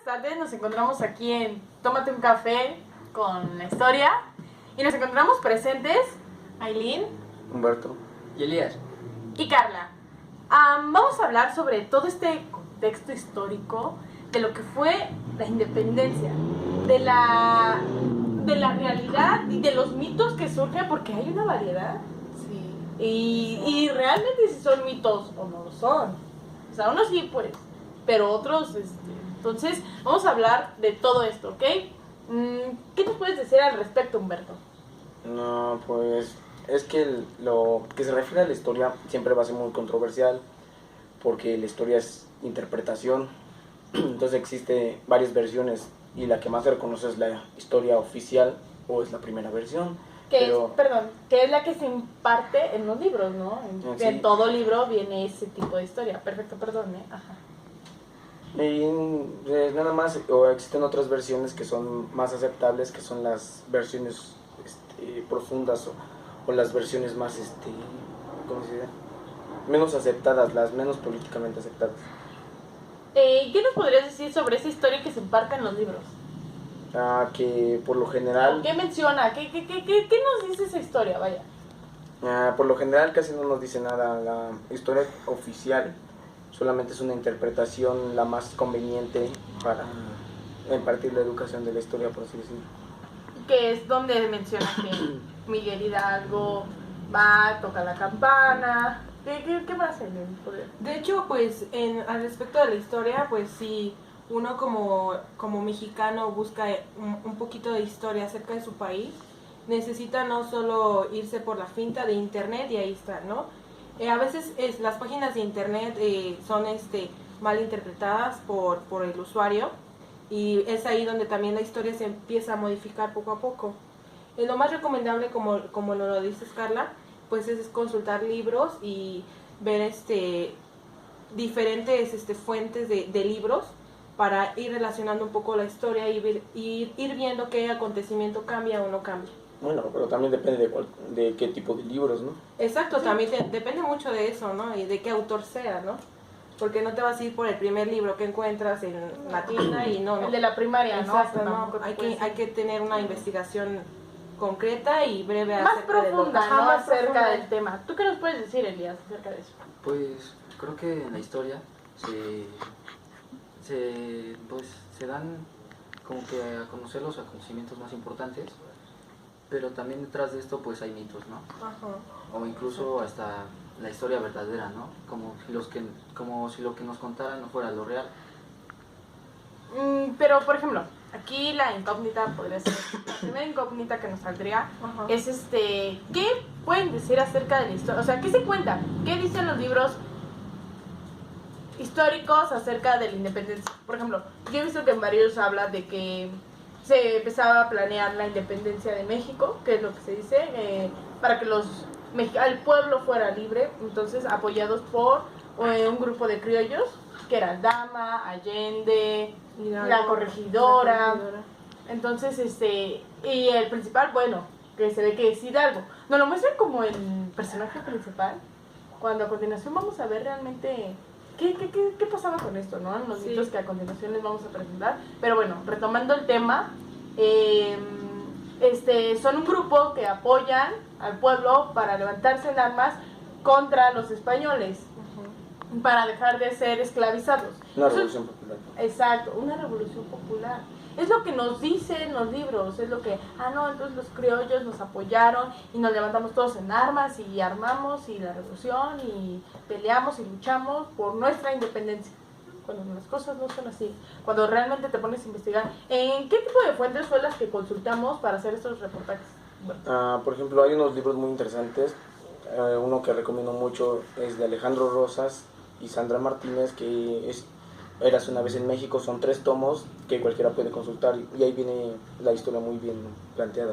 tardes, nos encontramos aquí en Tómate un café con la historia y nos encontramos presentes Aileen, Humberto y Elías y Carla. Vamos a hablar sobre todo este contexto histórico de lo que fue la independencia, de la realidad y de los mitos que surgen, porque hay una variedad. sí. Y realmente si son mitos o no lo son. O sea, unos sí, pues, pero otros, entonces, vamos a hablar de todo esto, ¿ok? ¿Qué nos puedes decir al respecto, Humberto? No, pues es que lo que se refiere a la historia siempre va a ser muy controversial porque la historia es interpretación. Entonces existe varias versiones y la que más se reconoce es la historia oficial o es la primera versión. Que es la que se imparte en los libros, ¿no? Sí. En todo libro viene ese tipo de historia. Perfecto, perdón, Ajá. Y nada más, o existen otras versiones que son más aceptables, que son las versiones profundas o las versiones más, ¿cómo se dice? Menos aceptadas, las menos políticamente aceptadas. ¿Qué nos podrías decir sobre esa historia que se imparte en los libros? Que por lo general... ¿Qué menciona? ¿Qué nos dice esa historia? Vaya. Por lo general casi no nos dice nada. La historia oficial solamente es una interpretación la más conveniente para impartir la educación de la historia, por así decirlo. Que es donde menciona que Miguel Hidalgo va, toca la campana. ¿Qué más hay? De hecho, pues, al respecto de la historia, pues sí, uno como mexicano busca un poquito de historia acerca de su país, necesita no solo irse por la finta de internet y ahí está, ¿no? A veces las páginas de internet son mal interpretadas por el usuario y es ahí donde también la historia se empieza a modificar poco a poco. Lo más recomendable, como lo dices, Carla, pues es consultar libros y ver diferentes fuentes de libros para ir relacionando un poco la historia y ir viendo qué acontecimiento cambia o no cambia. Bueno, pero también depende de qué tipo de libros, ¿no? Exacto, sí. También depende mucho de eso, ¿no? Y de qué autor sea, ¿no? Porque no te vas a ir por el primer libro que encuentras en la tienda y no. El de la primaria, exacto, ¿no? Hay que tener una investigación concreta y breve más acerca profunda, ¿no? Más acerca del tema. ¿Tú qué nos puedes decir, Elías, acerca de eso? Pues creo que en la historia se dan como que a conocer los acontecimientos más importantes, pero también detrás de esto pues hay mitos, ¿no? Ajá. O incluso hasta la historia verdadera, ¿no? Como si lo que nos contaran no fuera lo real. Pero, por ejemplo, aquí la incógnita podría ser, la primera incógnita que nos saldría es ¿qué pueden decir acerca de la historia? O sea, ¿qué se cuenta? ¿Qué dicen los libros históricos acerca de la independencia? Por ejemplo, yo he visto que en varios habla de que se empezaba a planear la independencia de México, que es lo que se dice, para que el pueblo fuera libre, entonces apoyados por un grupo de criollos, que era Dama, Allende, la corregidora. Entonces, y el principal, bueno, que se ve que es Hidalgo. Nos lo muestran como el personaje principal, cuando a continuación vamos a ver realmente qué pasaba con esto, ¿no? Los mitos que a continuación les vamos a presentar. Pero bueno, retomando el tema, son un grupo que apoyan al pueblo para levantarse en armas contra los españoles, para dejar de ser esclavizados. Una revolución popular. Exacto, una revolución popular. Es lo que nos dicen los libros, es lo que, entonces los criollos nos apoyaron y nos levantamos todos en armas y armamos y la revolución y peleamos y luchamos por nuestra independencia. Cuando las cosas no son así, cuando realmente te pones a investigar, ¿en qué tipo de fuentes fue las que consultamos para hacer estos reportajes? Por ejemplo, hay unos libros muy interesantes. Uno que recomiendo mucho es de Alejandro Rosas y Sandra Martínez, que es Érase una vez en México. Son 3 tomos que cualquiera puede consultar y ahí viene la historia muy bien planteada.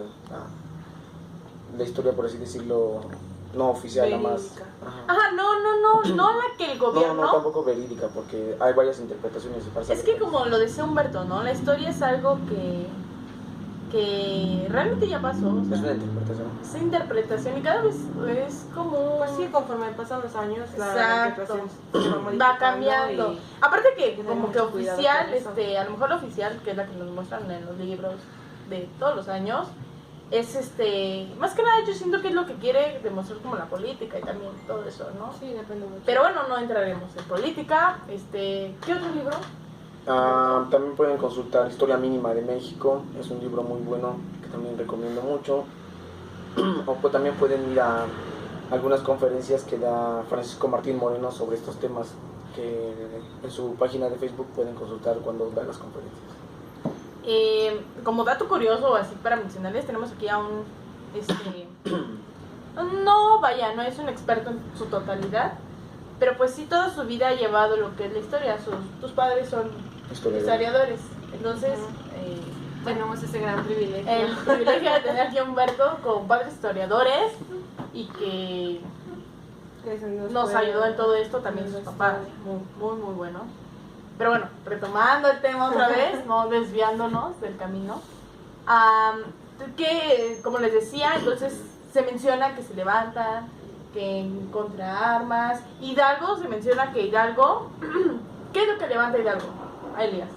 La historia, por así decirlo, no oficial, la más... No la que el gobierno... No, tampoco verídica, porque hay varias interpretaciones. Es que como lo decía Humberto, ¿no? La historia es algo que realmente ya pasó. O sea, Es una interpretación. es interpretación y cada vez es como... Pues sí, conforme pasan los años, la Exacto. interpretación se va Va modificando cambiando. y Aparte que tener como que mucho cuidado oficial, con eso. a lo mejor la oficial, que es la que nos muestran en los libros de todos los años, es más que nada yo siento que es lo que quiere demostrar como la política y también todo eso, ¿no? Sí, depende mucho. Pero bueno, no entraremos en política. ¿Qué otro libro? También pueden consultar Historia Mínima de México, es un libro muy bueno que también recomiendo mucho. O pues también pueden ir a algunas conferencias que da Francisco Martín Moreno sobre estos temas, que en su página de Facebook pueden consultar cuando da las conferencias. Como dato curioso, así para mencionarles, tenemos aquí a un, no, vaya, no es un experto en su totalidad, pero pues sí toda su vida ha llevado lo que es la historia. Tus padres son historiadores, entonces Tenemos ese gran privilegio. el privilegio de tener aquí a Humberto con padres historiadores y que nos ayudó en todo esto, también sus papás, muy bueno. Pero bueno, retomando el tema otra vez, no desviándonos del camino, que como les decía, entonces se menciona que se levanta, que contra armas. Hidalgo, se menciona que Hidalgo, ¿qué es lo que levanta Hidalgo? A Elías,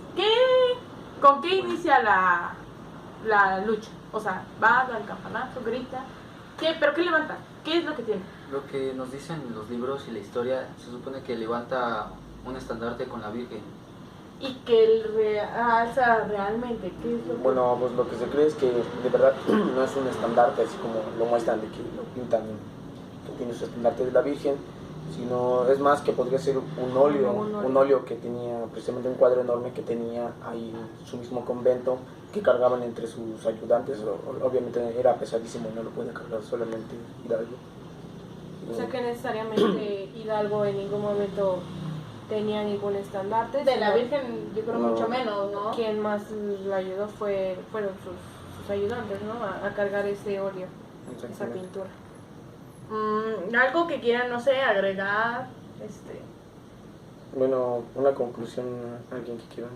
¿con qué inicia la lucha? O sea, va, da el campanazo, grita, ¿pero qué levanta? ¿Qué es lo que tiene? Lo que nos dicen los libros y la historia, se supone que levanta un estandarte con la Virgen. Y que él alza realmente, ¿qué es lo que... Bueno, pues lo que se cree es que de verdad no es un estandarte así como lo muestran, de que lo pintan, que tiene su estandarte de la Virgen, sino es más que podría ser un óleo que tenía precisamente un cuadro enorme que tenía ahí en su mismo convento, que cargaban entre sus ayudantes. Obviamente era pesadísimo, no lo podía cargar solamente Hidalgo. O sea que necesariamente Hidalgo en ningún momento tenía ningún estandarte. De la Virgen, yo creo No. mucho menos, ¿no? Quien más lo ayudó fueron sus ayudantes, ¿no? A cargar ese óleo, esa Exactamente. pintura. Algo que quieran, no sé, agregar, Bueno, una conclusión, alguien que quiera.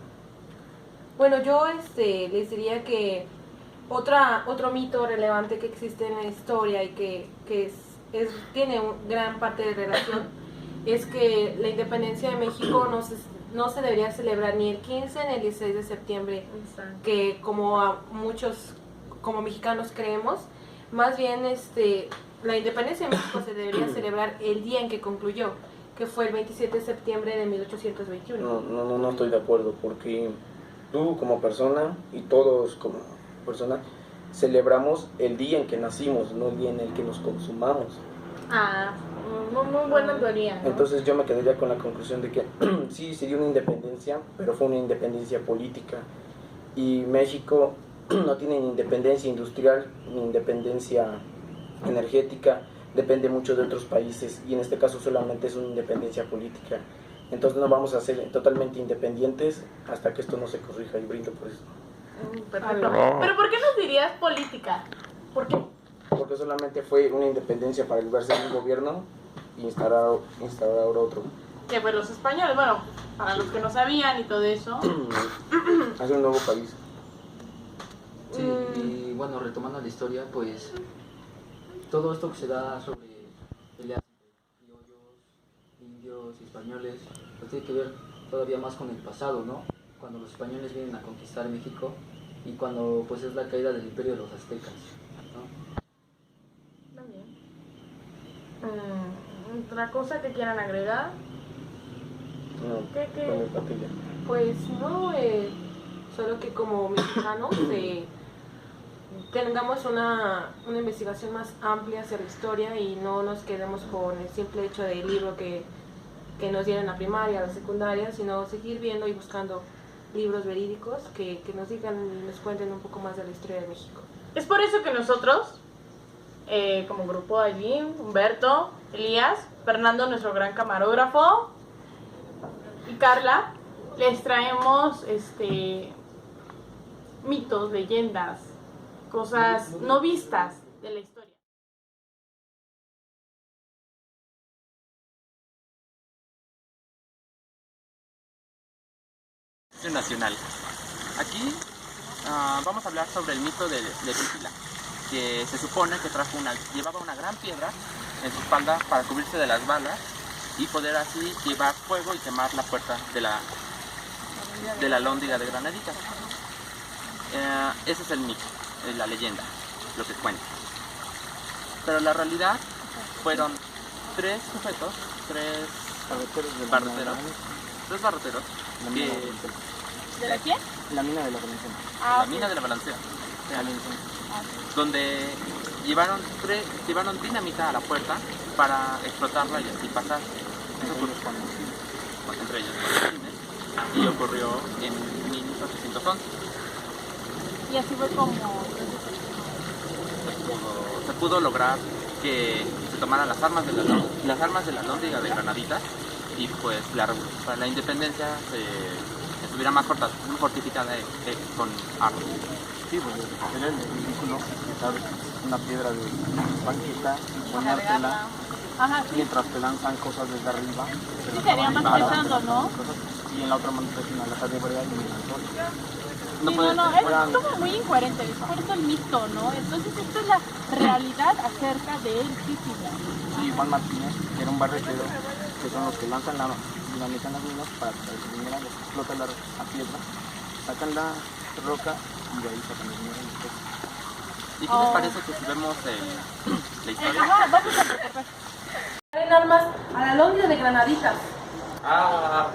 Bueno, yo les diría que otro mito relevante que existe en la historia y que tiene gran parte de relación es que la independencia de México no se debería celebrar ni el 15 ni el 16 de septiembre, que como a muchos como mexicanos creemos. Más bien la independencia de México se debería celebrar el día en que concluyó, que fue el 27 de septiembre de 1821. No estoy de acuerdo, porque tú como persona y todos como persona celebramos el día en que nacimos, no el día en el que nos consumamos. Muy buena teoría, ¿no? Entonces yo me quedaría con la conclusión de que sí, se dio una independencia, pero fue una independencia política. Y México no tiene ni independencia industrial, ni independencia energética, depende mucho de otros países, y en este caso solamente es una independencia política. Entonces no vamos a ser totalmente independientes hasta que esto no se corrija, y brindo por eso. Perfecto. ¿Pero por qué nos dirías política? ¿Por qué? Porque solamente fue una independencia para librarse de un gobierno y instaurar otro. Que pues los españoles, bueno, para los que no sabían y todo eso. Hacer un nuevo país. Sí, y bueno, retomando la historia, pues todo esto que se da sobre peleas entre criollos, indios y españoles, pues tiene que ver todavía más con el pasado, ¿no? Cuando los españoles vienen a conquistar México y cuando pues es la caída del imperio de los aztecas, ¿no? También. ¿Otra cosa que quieran agregar? No, ¿Qué? con el patilla. Pues no, solo que como mexicanos tengamos una investigación más amplia hacia la historia y no nos quedemos con el simple hecho del libro que nos dieron en la primaria, la secundaria, sino seguir viendo y buscando libros verídicos que nos digan y nos cuenten un poco más de la historia de México. Es por eso que nosotros, como grupo, Aileen, Humberto, Elías, Fernando, nuestro gran camarógrafo, y Carla, les traemos mitos, leyendas, cosas no vistas de la historia. Nacional. Aquí vamos a hablar sobre el mito de Títila, que se supone que llevaba una gran piedra en su espalda para cubrirse de las balas y poder así llevar fuego y quemar la puerta de la alhóndiga de Granaditas. Ese es el mito, la leyenda, lo que cuenta. Pero la realidad fueron tres sujetos, tres barreteros, que... ¿De la quién? La mina de la Valenciana. La mina de la Balancea, donde llevaron dinamita a la puerta para explotarla y así pasar. Eso ocurrió entre ellos y ocurrió en 1811. Y así fue como... Se pudo lograr que se tomaran las armas de la alhóndiga de Granaditas y pues la independencia estuviera más fortificada con armas. Sí, pues era el vehículo, ¿sabes? Una piedra de banqueta, ponértela, mientras te lanzan cosas desde arriba. Sí, sería más pesando, ¿no? Y en la otra mano te una lata de brea y un lanzón. Es como muy incoherente, es por eso el mito, ¿no? Entonces esta es la realidad acerca del Títila. Sí, Juan Martínez, que era un barretero, que son los que lanzan la dinamita en las minas para que se minera, les explota la piedra, sacan la roca y de ahí sacan el dinero. ¿Y qué les parece que si vemos la historia? Vamos a recordar. En armas a la alhóndiga de Granaditas. Ah,